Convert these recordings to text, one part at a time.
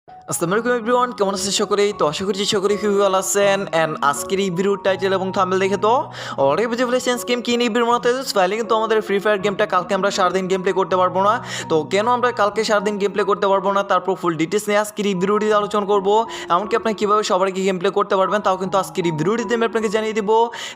আসসালামু আলাইকুম এভরিওয়ান, কেমন আছেন সকলে? তো আশা করছি সকলে খুবই ভালো আছেন। অ্যান্ড আজকের এই ভিডিওর টাইটেল এবং থাম্বনেল দেখে তো অলরেডি বুঝে ফেলেছেন গেম কি নিয়ে ভিডিওর মধ্যে ফাইলে কিন্তু আমাদের ফ্রি ফায়ার গেমটা কালকে আমরা সারাদিন গেম প্লে করতে পারবো না। তো কেন আমরা কালকে সারাদিন গেম প্লে করতে পারবো না, তারপর ফুল ডিটেলস নিয়ে আজকের এই ভিডিওটিতে আলোচনা করবো। এমনকি আপনি কীভাবে সবাইকে গেম প্লে করতে পারবেন তাও কিন্তু আজকের এই ভিডিওটিতে আমি আপনাকে জানিয়ে দিব।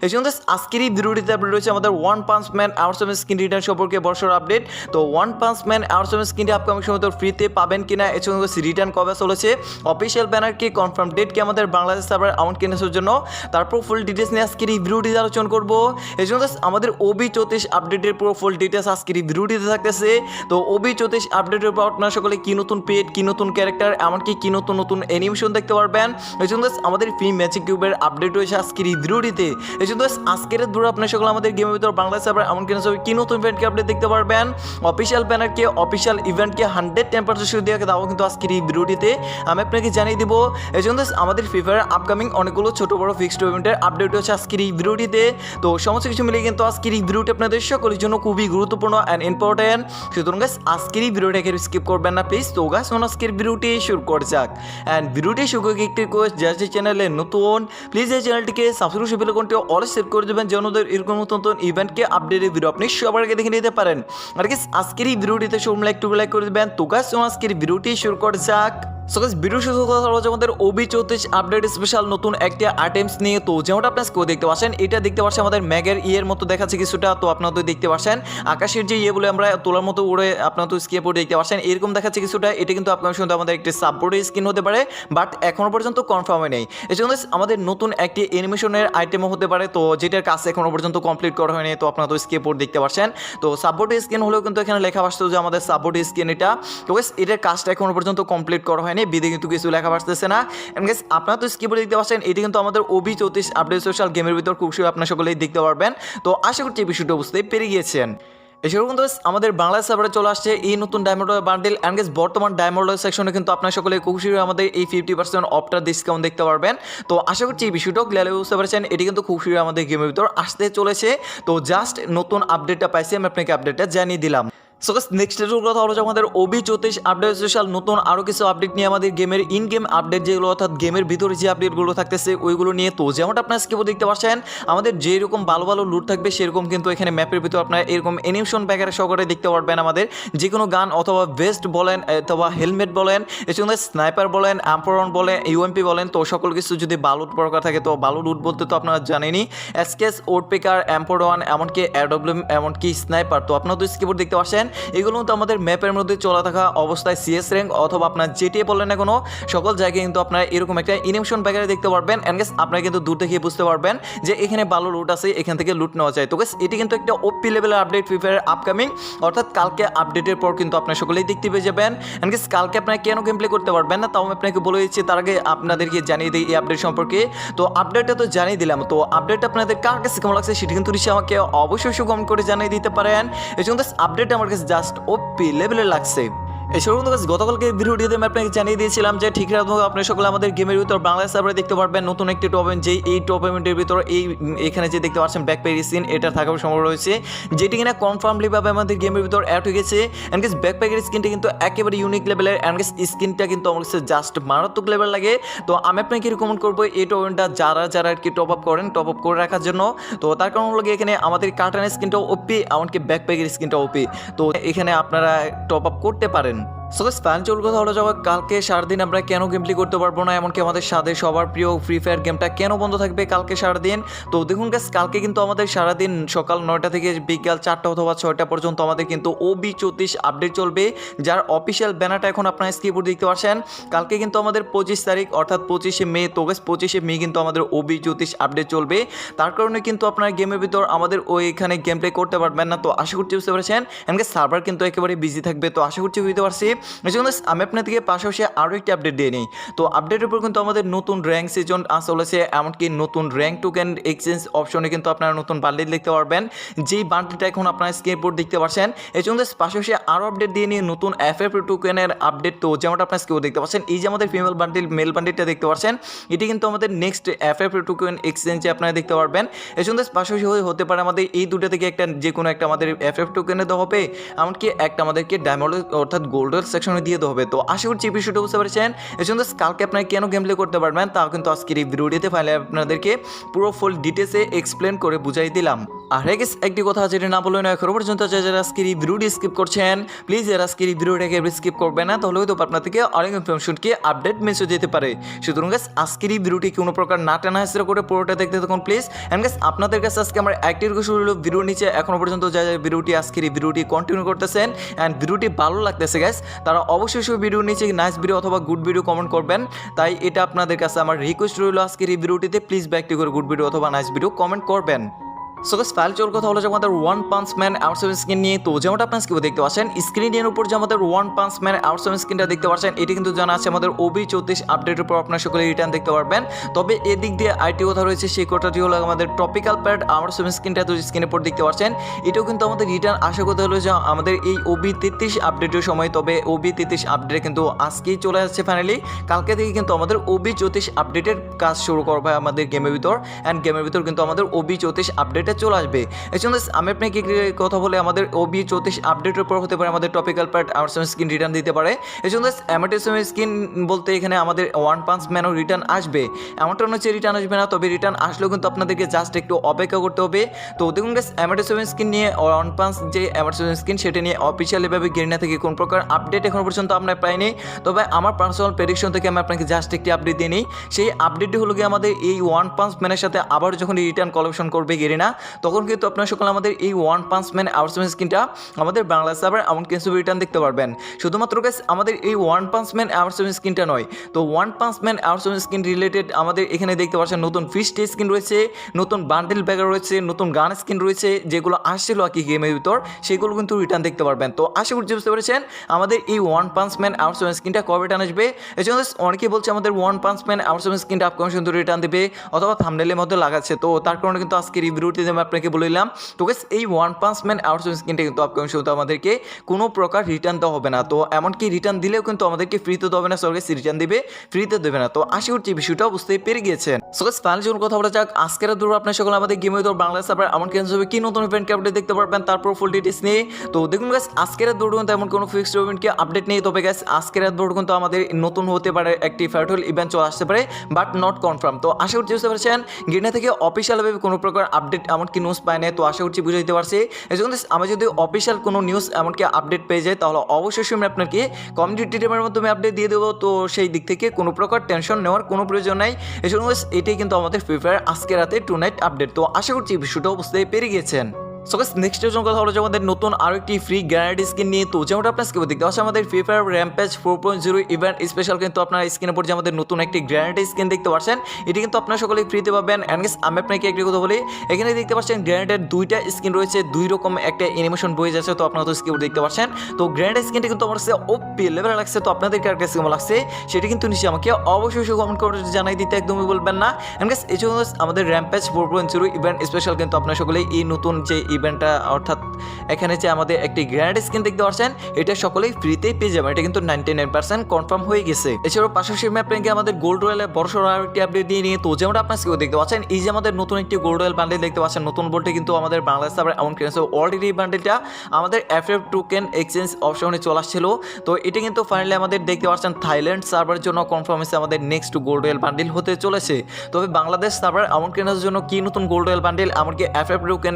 এই জন্য আজকের এই ভিডিওটিতে আপডেট রয়েছে আমাদের one punch man awesome skin return সম্পর্কে বর্ষর আপডেট। তো ওয়ান পাঞ্চ ম্যান আওয়ারসম স্কিনটি আপকামিং সময় তো ফ্রিতে পাবেন কিনা, এছাড়াও রিটার্ন কবে চলেছে, অফিসিয়াল ব্যানার কি, কনফার্ম ডেট কি আমাদের বাংলাদেশ সার্ভার অ্যামাউন্ট কেনার জন্য, তারপর ফুল ডিটেলস নিয়ে আজকের এই ভিডিওটিতে আলোচনা করবো। এই জন্য আমাদের ওবি 34 আপডেটের পুরো ফুল ডিটেলস আজকের এই ভিডিওটিতে থাকতেছে। তো ওবি 34 আপডেটের উপর আপনারা সকলে কি নতুন পেড, কি নতুন ক্যারেক্টার, এমনকি কি নতুন নতুন অ্যানিমেশন দেখতে পারবেন। এই জন্য আমাদের ফ্রি ম্যাজিক কিউবের আপডেট রয়েছে আজকের এই ভিডিওটিতে। এই জন্য আজকের ভিডিও আপনারা সকলে আমাদের গেমের ভিতর বাংলাদেশ সার্ভার এমন কেনার জন্য কি নতুন ইভেন্টকে আপডেট দেখতে পারবেন, অফিসিয়াল ব্যানারকে, অফিসিয়াল ইভেন্টকে 110% সুযোগ দিয়ে দেওয়া কিন্তু আজকের এই ভিডিওটিতে আমি আপনাকে জানিয়ে দিব। এই জন্য আমাদের ফ্রি ফায়ার আপকামিং অনেকগুলো ছোট বড় ফিক্সড ইভেন্টের আপডেট হচ্ছে আজকের এই ভিডিওটিতে। তো সমস্ত কিছু মিলিয়ে কিন্তু আজকের এই ভিডিওটি আপনাদের সকলের জন্য খুবই গুরুত্বপূর্ণ অ্যান্ড ইম্পর্টেন্ট। সুতরাং গাইস আজকের এই ভিডিওটাকে স্কিপ করবেন না প্লিজ। তো গাইস আজকের ভিডিওটি শুরু করা যাক। অ্যান্ড ভিডিওটি শুরু করে একটি রিকোয়েস্ট, যারা যে চ্যানেলে নতুন প্লিজ এই চ্যানেলটিকে সাবস্ক্রাইব বেল আইকনটি অল সেট করে দেবেন, যেন ওদের এরকম নতুন নতুন ইভেন্টকে আপডেটের ভিডিও আপনি সবার আগে দেখে নিতে পারেন। আর গাইস আজকের এই ভিডিওটিতে সবাই একটু লাইক করে দেবেন। তো গাইস আজকের ভিডিওটি শুরু করা যাক। সো গাইস ভিডিও শুরু করার হচ্ছে আমাদের ওবি 34 আপডেট স্পেশাল নতুন একটা আইটেমস নিয়ে। তো যেমনটা আপনারা স্ক্রিনে দেখতে পাচ্ছেন, এটা দেখতে পাচ্ছেন আমাদের ম্যাগের ইয়ের মতো দেখাচ্ছে কিছুটা। তো আপনারা তো দেখতে পাচ্ছেন আকাশের যে ইয়ে বলে আমরা তোলার মতো উড়ে, আপনারা তো স্ক্রিনে পড়ে দেখতে পাচ্ছেন এরকম দেখাচ্ছে কিছুটা। এটা কিন্তু আপনার সঙ্গে আমাদের একটি সাববোর্ডের স্কিন হতে পারে, বাট এখনো পর্যন্ত কনফার্ম হয় নাই। এই জন্য আমাদের নতুন একটি অ্যানিমেশনের আইটেমও হতে পারে, তো যেটার কাজ এখনো পর্যন্ত কমপ্লিট করা হয়নি। তো আপনারা তো স্ক্রিনে পড়ে দেখতে পাচ্ছেন। তো সাববোর্ডের স্কিন হলেও কিন্তু এখানে লেখা আসছে যে আমাদের সাববোর্ডের স্কিন এটা। তো এটার কাজটা এখনো পর্যন্ত কমপ্লিট করা হয়নি, বিধে কিন্তু কিছু লেখা আসতেছে না। এন্ড গাইস আপনারা তো স্কিপে দেখতে পাচ্ছেন, এটি কিন্তু আমাদের ওবি 34 আপডেট সোশ্যাল গেমের ভিতর খুব শীঘ্রই আপনারা সকলেই দেখতে পারবেন। তো আশা করছি এই বিষয়টা বুঝতে পেরে গিয়েছেন। এছাড়াও কিন্তু আমাদের বাংলাদেশ সার্ভারে চলে আসছে এই নতুন ডায়মন্ড বান্ডেল। অ্যান্ড গাইস বর্তমান ডায়মন্ড সেকশনে কিন্তু আপনারা সকলে খুব শীঘ্রই আমাদের এই 50% অফটার ডিসকাউন্ট দেখতে পারবেন। তো আশা করছি এই বিষয়টাও ক্লিয়ারলি বুঝতে পারছেন, এটি কিন্তু খুব শীঘ্রই আমাদের গেমের ভিতর আসতে চলেছে। তো জাস্ট নতুন আপডেটটা পাইছি, আমি আপনাকে আপডেটটা জানিয়ে দিলাম। সো গাইস নেক্সট কথা হলো আমাদের ওবি 34 আপডেট স্পেশাল নতুন আরও কিছু আপডেট নিয়ে আমাদের গেমের ইন গেম আপডেট যেগুলো, অর্থাৎ গেমের ভিতরে যে আপডেটগুলো থাকতেছে ওইগুলো নিয়ে। তো যেমনটা আপনারা স্কিপও দেখতে পাচ্ছেন, আমাদের যেরকম ভালো ভালো লুট থাকবে সেরকম কিন্তু এখানে ম্যাপের ভিতর আপনারা এরকম অ্যানিমেশন প্যাকের সহকারে দেখতে পারবেন। আমাদের যে কোনো গান অথবা ভেস্ট বলেন অথবা হেলমেট বলেন, এছাড়া স্নাইপার বলেন, অ্যাম্পরন বলেন, ইউএমপি বলেন, তো সকল কিছু যদি ভালো প্রকার থাকে, তো ভালো লুট বলতে তো আপনারা জানেনই এসকেস, ওড পেকার, অ্যাম্পরন, এমনকি অ্যাডব্লিউএম, এমনকি স্নাইপার। তো আপনারা তো স্কিপও দেখতে পাচ্ছেন, এগুলো তো আমাদের ম্যাপের মধ্যে চলা থাকা অবস্থায় সিএস র্যাঙ্ক অথবা আপনার যেটিএ বলেন না কোনো, সকল জায়গায় কিন্তু আপনারা এরকম একটা অ্যানিমেশন প্যাকেজ দেখতে পারবেন। এন্ড গাইস আপনারা কিন্তু দূর থেকে বুঝতে পারবেন যে এখানে ভালো লুট আছে, এখান থেকে লুট নেওয়া যায়। তো গাইস এটি কিন্তু একটা ওপি লেভেলের আপডেট ফ্রি ফায়ার আপকামিং, অর্থাৎ কালকে আপডেটের পর কিন্তু আপনারা সকলেই দেখতে পেয়ে যাবেন। এন্ড গাইস কালকে আপনারা কেন গেম প্লে করতে পারবেন না তাও আমি আপনাকে বলে দিচ্ছি, তার আগে আপনাদেরকে জানিয়ে দিই এই আপডেট সম্পর্কে। তো আপডেটটা তো জানিয়ে দিলাম, তো আপডেটটা আপনাদের কার কাছে কেমন লাগছে সেটি কিন্তু আমাকে অবশ্যই কমেন্ট করে জানিয়ে দিতে পারেন। এই জন্য আপডেট আমার কাছে জাস্ট ওপি লেভেলে লাগছে। এছাড়াও গতকালকে ভিডিওটিতে আমি আপনাকে জানিয়ে দিয়েছিলাম যে ঠিক রাত আপনারা সকলে আমাদের গেমের ভিতর বাংলাদেশ সার্ভারে দেখতে পারবেন নতুন একটি টপ ইভেন্ট, যেই এই টপ ইভেন্টের ভিতর এখানে যে দেখতে পাচ্ছেন ব্যাকপ্যাক স্কিন, এটা থাকার সম্ভব রয়েছে, যেটি কিনা কনফার্মলিভাবে আমাদের গেমের ভিতর অ্যাড হয়ে গেছে। অ্যান্ড গেস ব্যাকপ্যাকের স্কিনটা কিন্তু একেবারে ইউনিক লেভেলের। অ্যান্ড গেস স্কিনটা কিন্তু আমার কাছে জাস্ট মারাত্মক লেভেল লাগে। তো আমি আপনাকে রিকমেন্ড করবো এই টপ ইভেন্টটা যারা আর কি টপ আপ করেন, টপ আপ করে রাখার জন্য। তো তার কারণ হলো এখানে আমাদের কার্টানের স্কিনটাও ওপি, এমনকি ব্যাকপ্যাকের স্কিনটাও ওপি। তো এখানে আপনারা টপ আপ করতে পারেন। সো গাইস ফাইনাল কথা হলো যাওয়া, কালকে সারাদিন আমরা কেন গেম প্লে করতে পারবো না, এমনকি আমাদের সাথে সবার প্রিয় ফ্রি ফায়ার গেমটা কেন বন্ধ থাকবে কালকে সারাদিন। তো দেখুন গাইস কালকে কিন্তু আমাদের সারাদিন সকাল 9টা থেকে বিকাল 4টা অথবা 6টা পর্যন্ত আমাদের কিন্তু ওবি 34 আপডেট চলবে, যার অফিসিয়াল ব্যানারটা এখন আপনারা স্ক্রিনে দেখতে পাচ্ছেন। কালকে কিন্তু আমাদের 25 তারিখ অর্থাৎ 25শে মে। তো গাইস 25শে মে কিন্তু আমাদের ওবি 34 আপডেট চলবে, তার কারণে কিন্তু আপনারা গেমের ভিতর আমাদের ওইখানে গেম প্লে করতে পারবেন না। তো আশা করছি বুঝতে পারছেন, এমনকি সার্ভার কিন্তু একেবারে বিজি থাকবে। তো আশা করছি বুঝতে পারছি। এই জন্য আমি আপনাদেরকে পাশাপাশি আরও একটি আপডেট দিয়ে নিই। তো আপডেটের উপর কিন্তু আমাদের নতুন র্যাঙ্ক সিজন চলেছে, এমনকি নতুন র্যাঙ্ক টোকেন এক্সচেঞ্জ অপশনে কিন্তু আপনারা নতুন বান্ডিল দেখতে পারবেন, যেই বান্ডিলটা এখন আপনারা স্ক্রিনে পড়ে দেখতে পাচ্ছেন। এই জন্য পাশাপাশি আরও আপডেট দিয়ে নিয়ে নতুন এফএফ টোকেনের আপডেট। তো যেমনটা আপনারা স্ক্রিনে দেখতে পাচ্ছেন, এই যে আমাদের ফিমেল বান্ডিল, মেল বান্ডিলটা দেখতে পাচ্ছেন, এটি কিন্তু আমাদের নেক্সট এফএফ টোকেন এক্সচেঞ্জে আপনারা দেখতে পারবেন। এই জন্য পাশাপাশি হতে পারে আমাদের এই দুটো থেকে একটা, যে কোনো একটা আমাদের এফএফ টোকেনে দেওয়া হবে, এমনকি একটা আমাদেরকে ডায়মন্ড অর্থাৎ গোল্ডের সেকশনে দিয়ে দেওয়া হবে। তো আশা করছি এই বিষয়টা বুঝতে পেরেছেন। এই জন্য কালকে আপনারা কেন গেম প্লে করতে পারবেন তা কিন্তু আজকের এই ভিডিওটিতে ফাইলে আপনাদেরকে পুরো ফুল ডিটেলসে এক্সপ্লেন করে বুঝাই দিলাম। আর হ্যাঁ একটি কথা যেটা না বললেন এখন পর্যন্ত যারা আজকের এই ভিডিওটি স্কিপ করছেন প্লিজ যারা আজকের এই ভিডিওটাকে স্কিপ করবেন না, তাহলে হয়তো আপনার থেকে অনেক ইনফরমেশনকে আপডেট মেসেজ যেতে পারে। সুতরাং গাইস আজকের এই ভিডিওটি কোনো প্রকার না টানা হেসরা করে পুরোটা দেখতে থাকুন প্লিজ। এন্ড গাইস আপনাদের কাছে আজকে আমার একটি রিকোয়েস্ট হলো ভিডিওর নিচে এখনো পর্যন্ত যারা ভিডিওটি আজকের এই ভিডিওটি কন্টিনিউ করতেছেন এন্ড ভিডিওটি ভালো লাগতেছে গাইস, তারা অবশ্যই ভিডিওর নিচে নাইস ভিডিও অথবা গুড ভিডিও কমেন্ট করবেন। তাই এটা আপনাদের কাছে আমার রিকোয়েস্ট রইল আজকের এই ভিডিওটিতে প্লিজ একটি করে গুড ভিডিও অথবা নাইস ভিডিও কমেন্ট করবেন। সো গাইস ফাইল চল কথা হলো যে আমাদের one punch man outside skin নিয়ে। তো যেমনটা আপনারা স্ক্রিনে দেখতে পাচ্ছেন স্ক্রিনের উপর যে আমাদের ওয়ান পাঞ্চ ম্যান আউটসাইড স্কিনটা দেখতে পাচ্ছেন এটি কিন্তু জানা আছে আমাদের ওবি 34 আপডেটের উপর আপনারা সকলে রিটার্ন দেখতে পারবেন। তবে এদিক দিয়ে আইটি কথা রয়েছে সেই কথাটি হলো আমাদের টপিক্যাল প্যাড আউটসাইড স্কিনটা তো স্ক্রিনের উপর দেখতে পাচ্ছেন এটাও কিন্তু আমাদের রিটার্ন আশা করতে হলো যে আমাদের এই ওবি 33 আপডেটের সময়। তবে ওবি 33 আপডেট কিন্তু আজকেই চলে আসছে ফাইনালি, কালকে থেকে কিন্তু আমাদের ওবি 34 আপডেটের কাজ শুরু করবে আমাদের গেমের ভিতর অ্যান্ড গেমের ভিতর কিন্তু আমাদের ওবি 34 আপডেটে চলে আসবে। এই জন্য আমি আপনাকে কথা বলে আমাদের ওবি 34 আপডেটের উপর হতে পারে আমাদের topical pad outside skin return দিতে পারে। এই জন্য অ্যামাটেসম স্কিন বলতে এখানে আমাদের ওয়ান পাঞ্চ ম্যানও রিটার্ন আসবে, এমনটা হচ্ছে রিটার্ন আসবে না, তবে রিটার্ন আসলেও কিন্তু আপনাদেরকে জাস্ট একটু অপেক্ষা করতে হবে। তো দেখুন গাইস অ্যামাটেসম স্কিন নিয়ে ওয়ান পাঞ্চ যে অ্যামাটেসম স্কিন সেটা নিয়ে অফিসিয়ালিভাবে গেরিনা থেকে কোন প্রকার আপডেট এখনো পর্যন্ত আমরা পাইনি। তবে আমার পার্সোনাল প্রেডিকশন থেকে আমি আপনাকে জাস্ট একটি আপডেট দিয়ে নিই। সেই আপডেটটি হলো গিয়ে আমাদের এই ওয়ান পাঞ্চ ম্যানের সাথে আবার যখন রিটার্ন কলেকশন করবে গেরিনা তখন কিন্তু আপনারা সকলে আমাদের এই ওয়ান পাঞ্চ ম্যান আউটসাইড স্কিনটা আমাদের বাংলা সার্ভার এমন কিছু রিটার্ন দেখতে পারবেন। শুধুমাত্র গাইস আমাদের এই ওয়ান পাঞ্চ ম্যান আউটসাইড স্কিনটা নয়, তো one punch man outside skin related আমাদের এখানে দেখতে পাচ্ছেন নতুন ফিশ স্কিন রয়েছে, নতুন বান্ডেল ব্যাগার রয়েছে, নতুন গান স্কিন রয়েছে, যেগুলো আসছিল আর কি গেমের ভিতর সেগুলো কিন্তু রিটার্ন দেখতে পারবেন। তো আশা করছি বুঝতে পেরেছেন আমাদের এই ওয়ান পাঞ্চ ম্যান আউটসাইড স্কিনটা কবে রিটার্ন আসবে। এই জন্য অনেকেই বলছে আমাদের ওয়ান পাঞ্চ ম্যান আউটসাইড স্কিনটা আপকামিং সুন্দর রিটার্ন দেবে অথবা থাম্বনেলের মধ্যে লাগাচ্ছে। তো তার কারণে কিন্তু আজকে রিভিউটি আমি আপনাকে বললাম। তো গাইস এই ওয়ান পাঞ্চ ম্যান আউটসাইড স্কিনটা কিন্তু আপকামিং শুধু আমাদেরকে কোনো প্রকার রিটার্ন দেওয়া হবে না। তো এমনকি রিটার্ন দিলেও কিন্তু আমাদেরকে ফ্রিতে দেবে না, সরকার রিটার্ন দিবে ফ্রিতে দেবে না। তো আশা করছি বিষয়টাও বুঝতে পেরে গিয়েছেন। সো গাইস ফাইনাল যখন কথা বলা যাক আজকের দূর আপনার সকলে আমাদের গেমের ভিতর বাংলা সার্ভার এমন কেন হবে কি নতুন ইভেন্ট আপডেট দেখতে পারবেন তারপর ফুল ডিটেইলস নিয়ে। তো দেখুন গাইস আজকের দৌড় কিন্তু এমন কোনো ফিক্সড ইভেন্টকে আপডেট নেই। তবে গাইস আজকের দৌড় কিন্তু আমাদের নতুন হতে পারে একটি ফেয়ারওয়েল ইভেন্ট চলে আসতে পারে বাট নট কনফার্ম। তো আশা করছি বুঝতে পারছেন গেরিনা থেকে অফিসিয়ালভাবে কোনো প্রকার আপডেট এমনকি নিউজ পায় না। তো আশা করছি বুঝে দিতে পারছি। এই জন্য আমি যদি অফিসিয়াল কোনো নিউজ এমনকি আপডেট পেয়ে যাই তাহলে অবশ্যই আমি আপনাকে কমিউনিটি টিমের মাধ্যমে আপডেট দিয়ে দেবো। তো সেই দিক থেকে কোনো প্রকার টেনশন নেওয়ার কোনো প্রয়োজন নাই। এই জন্য এটাই কিন্তু আমাদের ফ্রি ফায়ার আজকে রাতে টু নাইট আপডেট। তো আশা করছি বিষয়টাও বুঝতে পেরে গিয়েছেন। সো গাইস নেক্সট কথা হলো যে আমাদের নতুন আরো একটি ফ্রি গ্যারান্টি স্কিন নিয়ে। তো যেমনটা আপনার স্ক্রিনে দেখতে পাচ্ছেন আমাদের free fire rampage 4.0 event special কিন্তু আপনার স্ক্রিনের উপর যে আমাদের নতুন একটি গ্যারান্টি স্কিন দেখতে পাচ্ছেন এটি কিন্তু আপনারা সকলেই ফ্রিতে পাবেন। এন্ড গাইস আমি আপনাকে একটি কথা বলি, এখানে দেখতে পাচ্ছেন গ্যারান্টের দুইটা স্কিন রয়েছে, দুই রকম একটা অ্যানিমেশন বয়ে যাচ্ছে। তো আপনারা তো স্ক্রিনে দেখতে পাচ্ছেন। তো গ্যারান্টি স্কিনটা কিন্তু আমার কাছে ওপি লেভেল লাগছে। তো আপনাদের কাছে কেমন লাগছে সেটা কিন্তু নিশ্চয়ই আমাকে অবশ্যই কমেন্ট করে জানাই দিতে একদমই বলবেন না। এন্ড গাইস এই জন্য আমাদের র্যাম্পেজ 4.0 ইভেন্ট স্পেশাল কিন্তু আপনারা সকলেই এই নতুন যে ইভেন্টটা অর্থাৎ এখানে যে আমাদের একটি গ্র্যান্ড স্কিন দেখতে পাচ্ছেন এটা সকলেই ফ্রিতেই পেয়ে যাবেন, এটা কিন্তু 99% কনফার্ম হয়ে গেছে। এছাড়াও পাশাপাশি ম্যাপ র্যাঙ্কে আমাদের গোল্ড রয়্যালে বড়সড় আরেকটি আপডেট দিয়ে নিয়ে। তো যেমনটা আপনারা স্ক্রিনে দেখতে পাচ্ছেন এই যে আমাদের নতুন একটি গোল্ড রয়্যাল বান্ডেল দেখতে পাচ্ছেন, নতুন বলতে কিন্তু আমাদের বাংলাদেশ সার্ভার এমন কেন অলরেডি এই বান্ডেলটা আমাদের FF টোকেন এক্সচেঞ্জ অপশনে চলে আসছিল। তো এটা কিন্তু ফাইনালি আমাদের দেখতে পাচ্ছেন থাইল্যান্ড সার্ভারের জন্য কনফার্ম হয়েছে আমাদের নেক্সট গোল্ড রয়্যাল বান্ডেল হতে চলেছে। তবে বাংলাদেশ সার্ভার এমন কেন জন্য কি নতুন গোল্ড রয়্যাল বান্ডেল এমনকি FF টোকেন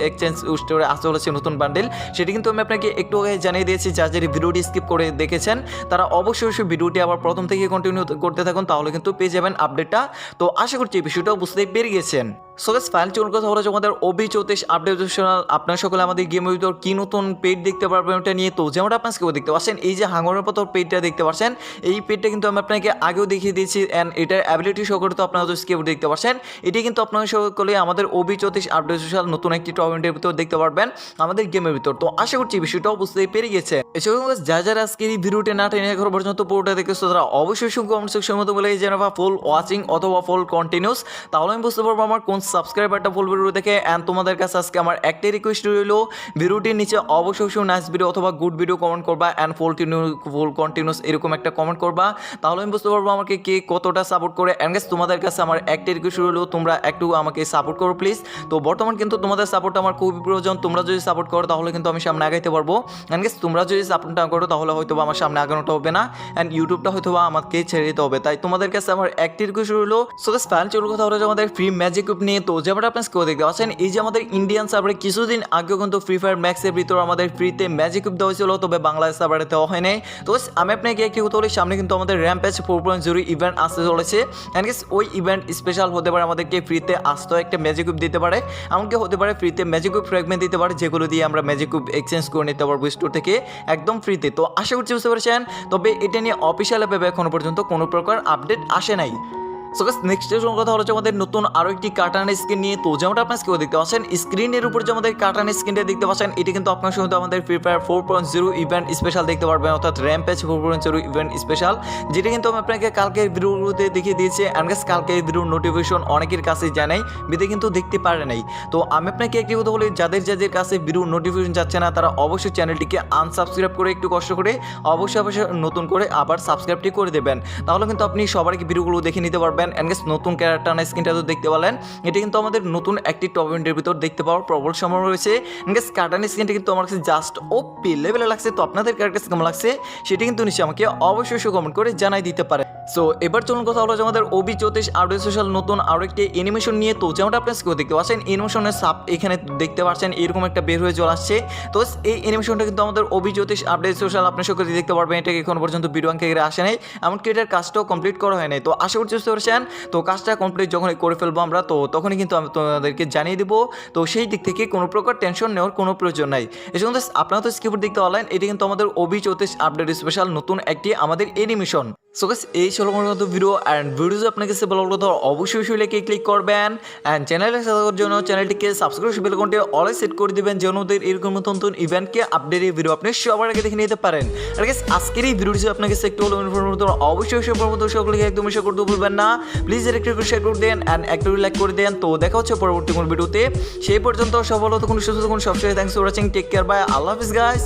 এক্সচেঞ্জ স্টোরে আসতে চলেছে নতুন বান্ডেল সেটি কিন্তু আমি আপনাকে একটু আগে জানিয়ে দিয়েছি। যারা যারা ভিডিওটি স্কিপ করে দেখেছেন তারা অবশ্যই ভিডিওটি আবার প্রথম থেকে কন্টিনিউ করতে থাকুন, তাহলে কিন্তু পেয়ে যাবেন আপডেটটা। তো আশা করছি এই বিষয়টাও বুঝতে পেরে গেছেন। সো গাইস ফাইল চুল কথা হলো আমাদের ওবি 34 আপডেট আপনারা সকলে আমাদের গেমের ভিতর কি নতুন পেজ দেখতে পারবেন ওটা নিয়ে। তো যেমনটা আপনারা স্ক্রিনে দেখতে পাচ্ছেন এই যে হাঙ্গরের মতো পেজটা দেখতে পাচ্ছেন এই পেজটা কিন্তু আমি আপনাকে আগেও দেখিয়ে দিয়েছি এন্ড এটার অ্যাবিলিটি শো করে তো আপনারা স্ক্রিনে দেখতে পাচ্ছেন এটি কিন্তু আপনারা সকলে আমাদের ওবি 34 আপডেট নতুন একটি টুর্নামেন্টের ভিতর দেখতে পারবেন আমাদের গেমের ভিতর। তো আশা করছি বিষয়টাও বুঝতে পেরে গেছে। এছাড়াও যা যারা আজকে এই ভিডিওটি না টেনে এখন পর্যন্ত পুরোটা দেখেছো তারা অবশ্যই কমেন্ট সেকশনের মধ্যে বলে জানাবা ফুল ওয়াচিং অথবা ফুল কন্টিনিউস, তাহলে আমি বুঝতে পারবো আমার কোন সাবস্ক্রাইবারটা ফুল ভিডিও দেখে। অ্যান্ড তোমাদের কাছে আজকে আমার একটাই রিকোয়েস্ট রইল ভিডিওটির নিচে অবশ্যই নাইস ভিডিও অথবা গুড ভিডিও কমেন্ট করবা অ্যান্ড ফুল কন্টিনিউস এরকম একটা কমেন্ট করবা, তাহলে আমি বুঝতে পারবো আমাকে কে কতটা সাপোর্ট করে। অ্যান্ড গাইস তোমাদের কাছে আমার একটাই রিকোয়েস্ট রইল তোমরা একটু আমাকে সাপোর্ট করো প্লিজ। তো বর্তমান কিন্তু তোমাদের সাপোর্ট আমার খুবই প্রয়োজন, তোমরা যদি সাপোর্ট করো তাহলে কিন্তু আমি সামনে আগাইতে পারবো। অ্যান্ড গাইস তোমরা যদি সাপোর্ট না করো তাহলে হয়তো আমার সামনে আগানোটা হবে না অ্যান্ড ইউটিউবটা হয়তো আমাকে ছেড়ে দিতে হবে। তাই তোমাদের কাছে আমার একটি রিকোয়েস্ট রইলো। সো গাইস ফাইনাল চলো কথা হলো যে আমাদের ফ্রি ম্যাজিক কিউব নিয়ে। তো যেমনটা আপনারা স্ক্রিনে দেখতে পাচ্ছেন এই যে আমাদের ইন্ডিয়ান সার্ভারে কিছুদিন আগে কিন্তু ফ্রি ফায়ার ম্যাক্সের ভিতর আমাদের ফ্রিতে ম্যাজিক কিউব দেওয়া হয়েছিল, তবে বাংলাদেশ সার্ভারে দেওয়া হয় নাই। তো আমি আপনাকে একটি কথা বলি, সামনে কিন্তু আমাদের র্যাম্পেজ 4.0 ইভেন্ট আসতে চলেছে অ্যান্ড গাইস ওই ইভেন্ট স্পেশাল হতে পারে, আমাদেরকে ফ্রিতে আসতে একটা ম্যাজিক কিউব দিতে পারে, এমনকি হতে পারে ফ্রিতে ম্যাজিক কিউব ফ্র্যাগমেন্ট দিতে পারে, যেগুলো দিয়ে আমরা ম্যাজিক কিউব এক্সচেঞ্জ করে নিতে পারবো স্টোর থেকে একদম ফ্রিতে। তো আশা করছি বুঝতে পারছেন, তবে এটা নিয়ে অফিসিয়াল ভাবে এখনো পর্যন্ত কোনো প্রকার আপডেট আসে নাই। সো গাইস নেক্সট কথা হলো যে আমাদের নতুন আরো একটি কার্টান স্ক্রিন নিয়ে। তো যেমনটা আপনারা স্ক্রিনে দেখতে পাচ্ছেন স্ক্রিনের উপর যে আমাদের কার্টান স্ক্রিনটা দেখতে পাচ্ছেন এটি কিন্তু আপনার সঙ্গে আমাদের ফ্রি ফায়ার 4.0 ইভেন্ট স্পেশাল দেখতে পারবেন, অর্থাৎ র্যাম্পেজ 4.0 ইভেন্ট স্পেশাল, যেটা কিন্তু আমি আপনাকে কালকের ভিডিওতে দেখিয়ে দিয়েছি অ্যান্ড গাইস কালকের ভিডিওর নোটিফিকেশন অনেকের কাছে জানাই বিদে কিন্তু দেখতে পারে নাই। তো আমি আপনাকে একটি কথা বলি, যাদের কাছে ভিডিওর নোটিফিকেশন যাচ্ছে না তারা অবশ্যই চ্যানেলটিকে আনসাবস্ক্রাইব করে একটু কষ্ট করে অবশ্যই নতুন করে আবার সাবস্ক্রাইবটি করে দেবেন, তাহলে কিন্তু আপনি সবার আগে ভিডিওগুলো দেখে নিতে পারবেন। অ্যান্ড গাইস নতুন ক্যারেক্টার স্ক্রিনটা তো দেখতে পেলেন, এটা কিন্তু আমাদের নতুন একটি টপ ইভেন্টের ভিতর দেখতে পাওয়ার প্রবল সম্ভাবনা রয়েছে। গাইস কার্টান স্ক্রিনটা কিন্তু আমার কাছে জাস্ট ওপি লেভেলে লাগছে। তো আপনাদের কাছে কেমন লাগছে সেটা কিন্তু নিশ্চয়ই আমাকে অবশ্যই কমেন্ট করে জানাই দিতে পারে। সো এবার চলুন কথা হলো যে আমাদের ওবি 34 আপডেট স্পেশাল নতুন আরো একটি অ্যানিমেশন নিয়ে। তো যেমনটা আপনারা স্ক্রিনে দেখতে পাচ্ছেন অ্যানিমেশনের সাপ এখানে দেখতে পাচ্ছেন এরকম একটা বের হয়ে চলে আসছে। তো এই অ্যানিমেশনটা কিন্তু আমাদের ওবি 34 আপডেট স্পেশাল আপনার সকলে দেখতে পারবেন, এটা এখন পর্যন্ত ভিডিও আঙ্কে আসে নাই, এমনকি এটার কাজটাও কমপ্লিট করা হয় নাই। তো আশা করছি বুঝতে পারছেন, তো কাজটা কমপ্লিট যখন করে ফেলবো আমরা তো তখনই কিন্তু আমি তোমাদেরকে জানিয়ে দেবো। তো সেই দিক থেকে কোনো প্রকার টেনশন নেওয়ার কোনো প্রয়োজন নাই। এই জন্য আপনারা তো স্ক্রিপ্ট দেখতে পারলেন, এটি কিন্তু আমাদের ওবি 34 আপডেট স্পেশাল নতুন একটি আমাদের অ্যানিমেশন। সো গাইস এই ছিল আমার মতো ভিডিও অ্যান্ড ভিডিওস আপনার কাছে ভালো লাগলে তো অবশ্যই লাইকে ক্লিক করবেন অ্যান্ড চ্যানেলে সাবস্ক্রাইব জন্য চ্যানেলটিকে সাবস্ক্রাইব বেল আইকনটি অল সেট করে দিবেন, যেন ওদের এরকম নতুন ইভেন্টকে আপডেটের ভিডিও আপনি সবার আগে দেখে নিতে পারেন। আর গাইস আজকের এই ভিডিওটি আপনার কাছে একটু হলো ইনফরমেটিভ, অবশ্যই সকলকে একদম শেয়ার করতে ভুলবেন না, প্লিজ একটু শেয়ার করে দেন অ্যান্ড একটু লাইক করে দেন। তো দেখা হচ্ছে পরবর্তী কোনো ভিডিওতে, সেই পর্যন্ত সব ভালো থাকুন, সুস্থ থাকুন, সবসময় thanks for watching, take care, bye, আল্লাহ হাফিজ গাইস।